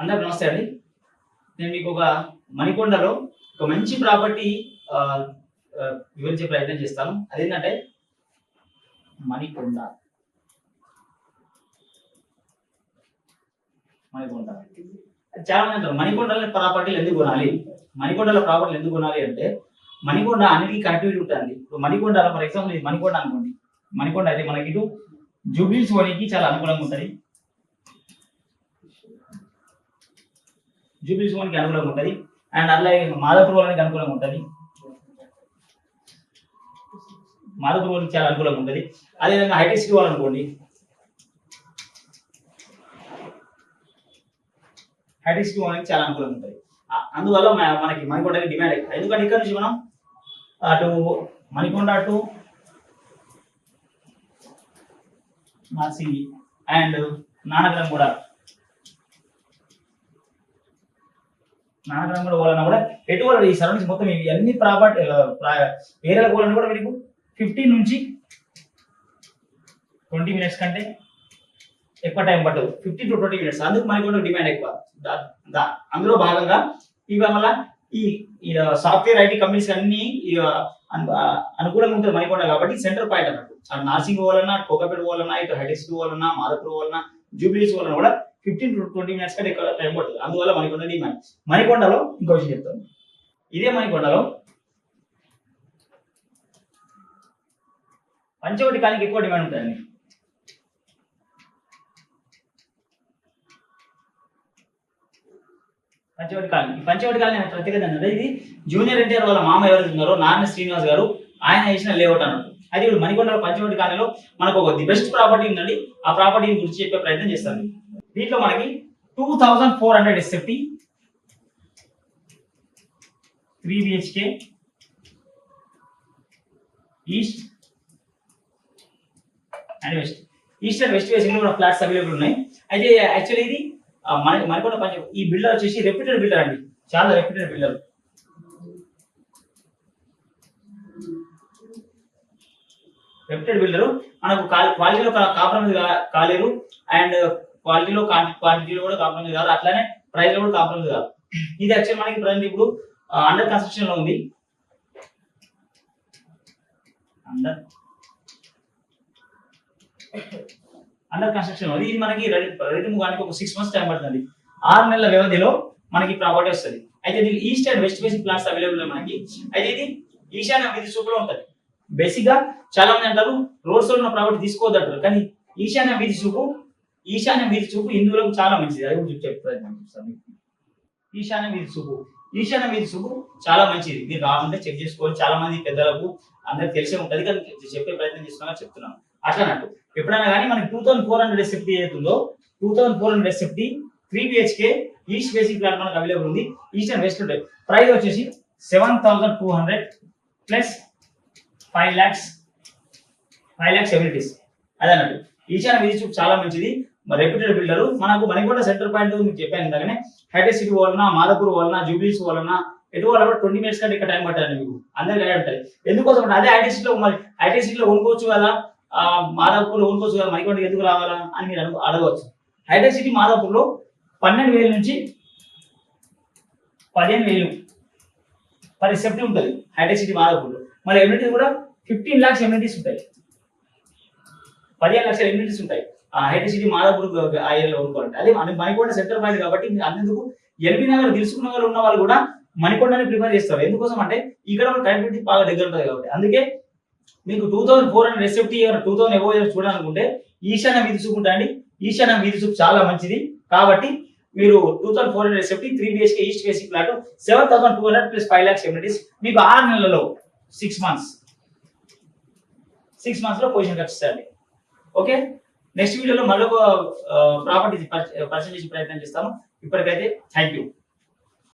అందరికి నమస్తే అండి. నేను మీకు ఒక మణికొండలో ఒక మంచి ప్రాపర్టీ వివరించే ప్రయత్నం చేస్తాను. అదేంటంటే మణికొండ మణికొండ చాలా మంది అంటారు మణికొండలో ప్రాపర్టీలు ఎందుకు కొనాలి, మణికొండలో ప్రాపర్టీలు ఎందుకు కొనాలి అంటే మణికొండ అన్నిటికీ కనెక్టివిటీ ఉంటుంది. ఇప్పుడు మణికొండ ఫర్ ఎగ్జాంపుల్ ఇది మణికొండ అనుకోండి. మణికొండ అయితే మనకి ఇటు జూబ్లీస్ పోనీకి చాలా అనుకూలంగా ఉంటుంది. జూబ్లీస్ పోనీకి అనుకూలంగా ఉంటుంది అండ్ అలాగే మాదాపూర్ పోవడానికి అనుకూలంగా ఉంటుంది. మాదాపూర్ పోనీకి చాలా అనుకూలంగా ఉంటుంది. అదేవిధంగా హైటెక్ సిటీ అనుకోండి. హైటెక్ సిటీ పోవడానికి చాలా అనుకూలంగా ఉంటుంది. అందువల్ల మనకి మణికొండకి డిమాండ్ ఎక్కువ. ఎందుకంటే ఇక్కడ నుంచి మనం అటు మణికొండ టు నార్సింగి అండ్ నానక్రమ్ కూడా పోవాలన్నా కూడా ఎటువంటి ఈ సరౌండింగ్స్ మొత్తం ఇవి అన్ని ప్రాపర్టీ ఏరియాలకు పోవాలన్నా కూడా మీకు 15 నుంచి 20 minutes కంటే ఎక్కువ టైం పట్టదు. 15 to 20 minutes. అందుకు మనకి కూడా డిమాండ్ ఎక్కువ. అందులో భాగంగా ఇవాళ ఈ సాఫ్ట్వేర్ ఐటీ కంపెనీస్ అన్ని అనుకూలంగా ఉంటుంది మణికొండ కాబట్టి సెంటర్ పాయింట్ అన్నట్టు. నార్సింగ్ పోవాలన్నా, కోకాపేట పోవాలన్నా, ఇటు హైటెక్స్ పోవాలన్నా, మాదాపూర్ పోవాలన్నా, జూబ్లీస్ పోవాలన్నా కూడా 15 to 20 minutes కంటే ఎక్కువ టైం పడుతుంది. అందువల్ల మణికొండ డిమాండ్. మణికొండలో ఇంకో విషయం చెప్తాను. ఇదే మణికొండలో పంచవటి కాలనీకి ఎక్కువ డిమాండ్ ఉంటుందండి. పంచవటి కాలనీ ప్రత్యేకత అంటే ఇది జూనియర్ ఎన్టీఆర్ వాళ్ళ మామ ఎవరు ఉన్నారో నారాయణ శ్రీనివాస్ గారు ఆయన వేసిన లేఅవుట్ అన్నట్టు. అది ఇప్పుడు మణికొండలో పంచవటి కాలనీలో మనకు ఒక ది బెస్ట్ ప్రాపర్టీ ఉందండి. ఆ ప్రాపర్టీని గురించి చెప్పే ప్రయత్నం చేస్తాను. దీంట్లో మనకి 2400 SFT 3 BHK east and west. East and west facing కూడా ఫ్లాట్స్ అవైలబుల్ ఉన్నాయి. అయితే యాక్చువల్లీ ఇది మణికొండ ఈ బిల్డర్ వచ్చేసి రెప్యూటెడ్ బిల్డర్ అండి, చాలా రెప్యూటెడ్ బిల్డర్. మనకు క్వాలిటీలో కాంప్రమైజ్ కాలేరు అండ్ క్వాలిటీలో క్వాంటిటీలో కూడా కాంప్రమైజ్ కాదు, అట్లానే ప్రైస్ లో కూడా కాంప్రమైజ్ కాదు. ఇది యాక్చువల్ మనకి ప్రజెంట్ ఇప్పుడు అండర్ కన్స్ట్రక్షన్ లో ఉంది. అండర్ కన్స్ట్రక్షన్ ఉంది. ఇది మనకి రెడీ మూవ్ కానీ ఒక 6 months టైం పడుతుంది. 6 నెలల వ్యవధిలో మనకి ప్రాపర్టీ వస్తుంది. అయితే దీనికి east and west facing plots available మనకి. అయితే ఇది ఈశాన్య వీధి చూపులో ఉంటుంది. బేసిక్ గా చాలా మంది అంటారు రోడ్ సైడ్ ఉన్న ప్రాపర్టీ తీసుకోవద్దు అంటారు, కానీ ఈశాన్య వీధి చూపు హిందువులకు చాలా మంచిది. అది కూడా చెప్తాను. ఈశాన్య వీధి చూపు చాలా మంచిది. మీరు కావాలంటే చెక్ చేసుకోవాలి. చాలా మంది పెద్దలకు అందరికి తెలిసే ఉంటుంది, కానీ చెప్పే ప్రయత్నం చేస్తున్నా చెప్తున్నాను. అట్లన్నట్టు ఎప్పుడైనా కానీ మనకి 2400 SFT అవుతుందో 2400 SFT 3 BHK east facing plot మనకు అవైలబుల్ ఉంది. ఈస్ట్ అండ్ వెస్ట్ ఉంటాయి. ప్రైస్ వచ్చేసి 7200 ప్లస్ 5 lakhs ఎబిలిటీస్. అదే అన్నట్టు ఈశాన్య వీధి చూపు చాలా మంచిది. Reputed builder. మనకు మణికొండ సెంటర్ పాయింట్ మీకు చెప్పాను ఇందాకనే. హైటెక్ సిటీ పోవాలన్నా, మాదాపూర్ పోవాలన్నా, జూబ్లీస్ పోవాలన్నా, ఎటు వాళ్ళ 20 minutes కంటే ఇక్కడ టైం పట్టాలి మీకు. అందరికి ఐడియా ఉంటుంది. ఎందుకోసం అంటే అదే హైటెక్ సిటీలో కొనుక్కోవచ్చు కదా, మాదాపూర్ కొనుక్కోవచ్చు కదా, మణికొండకి ఎందుకు రావాలా అని మీరు అడగవచ్చు. హైటెక్ సిటీ మాదాపూర్లో 12,000 నుంచి 15,000 పర్ SFT ఉంటుంది హైటెక్ సిటీ మాదాపూర్లో. మన ఎమ్యూనిటీస్ కూడా 15 lakhs ఎమ్యూనిటీస్ ఉంటాయి, 15 లక్షల ఎమ్యూనిటీస్ ఉంటాయి హైటెక్ సిటీ మాదాపూర్ ఆ ఏరియాలో కొనుక్కోవాలంటే. అదే మణికొండ సెంటర్ పాయింట్ కాబట్టి అందుకు ఎల్బీ నగర్, దిల్సుఖ్ నగర్ ఉన్న వాళ్ళు కూడా మణికొండని ప్రిఫర్ చేస్తారు. ఎందుకోసం అంటే ఇక్కడ కనెక్టివిటీ బాగా దగ్గర ఉంటుంది కాబట్టి. అందుకే మీకు 2400 SFT 2000 ఎబోవ్ చూడాలనుకుంటే ఈశాన్య వీధి చూపు ఉంటాయండి. ఈశాన్య వీధి చూపు చాలా మంచిది కాబట్టి మీరు 2400 SFT 3 BHK east facing plot 7200 plus 5 lakhs amenities మీకు 6 నెలలలో 6 months లో పొజిషన్ ఖర్చుతాయండి. ఓకే, నెక్స్ట్ వీడియోలో మరొక ప్రాపర్టీ పరిచయం చేసే ప్రయత్నం చేస్తాను. ఇప్పటికైతే థ్యాంక్ యూ.